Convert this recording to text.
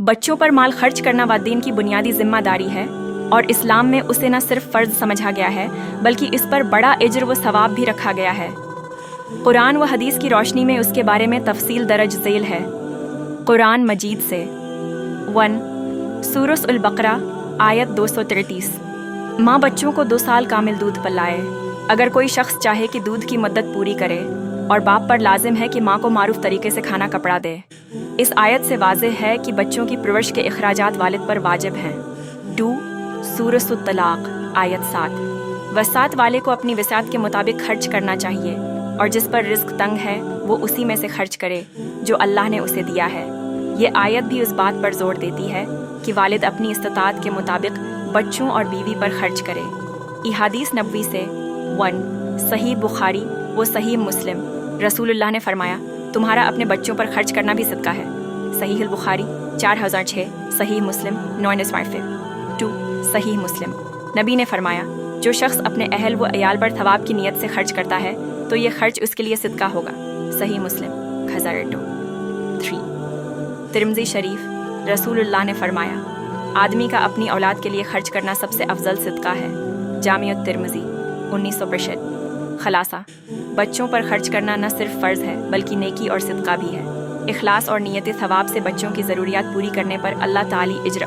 बच्चों पर माल खर्च करना वालिदैन की बुनियादी जिम्मेदारी है और इस्लाम में उसे न सिर्फ फ़र्ज समझा गया है बल्कि इस पर बड़ा इज्र व सवाब भी रखा गया है। कुरान व हदीस की रोशनी में उसके बारे में तफसील दरज झेल है। कुरान मजीद से 1 सूरह अल बकरा आयत 233। माँ बच्चों को 2 साल कामिल दूध पिलाए। अगर कोई शख्स चाहे कि दूध की मुद्दत पूरी करे और बाप पर लाजिम है कि माँ को मारूफ तरीके से खाना कपड़ा दे। इस आयत से वाज़ेह है कि बच्चों की परवरिश के अखराजात वालिद पर वाजिब हैं। 2 सूरह अत-तलाक आयत 7। वसात वाले को अपनी वसात के मुताबिक खर्च करना चाहिए और जिस पर रिस्क तंग है वो उसी में से खर्च करे जो अल्लाह ने उसे दिया है। ये आयत भी उस बात पर जोर देती है कि वालिद अपनी इस्तात के मुताबिक बच्चों और बीवी पर खर्च करे। इहादीस नबवी से 1 सही बुखारी व सही मुस्लिम रसूलुल्लाह ने फरमाया, तुम्हारा अपने बच्चों पर खर्च करना भी सदका है। सही बुखारी 4006, सही मुस्लिम 995। 2 सही मुस्लिम नबी ने फरमाया, जो शख्स अपने अहल व अयाल पर थवाब की नीयत से खर्च करता है तो ये खर्च उसके लिए सदका होगा। सही मुस्लिम 1002। 3 तिरमिज़ी शरीफ रसूलुल्लाह ने फरमाया, आदमी का अपनी औलाद के लिए खर्च करना सबसे अफजल सदका है। जामिअत तिरमिज़ी 1965। खलासा, बच्चों पर खर्च करना न सिर्फ फ़र्ज़ है बल्कि नेकी और सदका भी है। इखलास और नीयत थवाब से बच्चों की ज़रूरियात पूरी करने पर अल्लाह ताली इज्र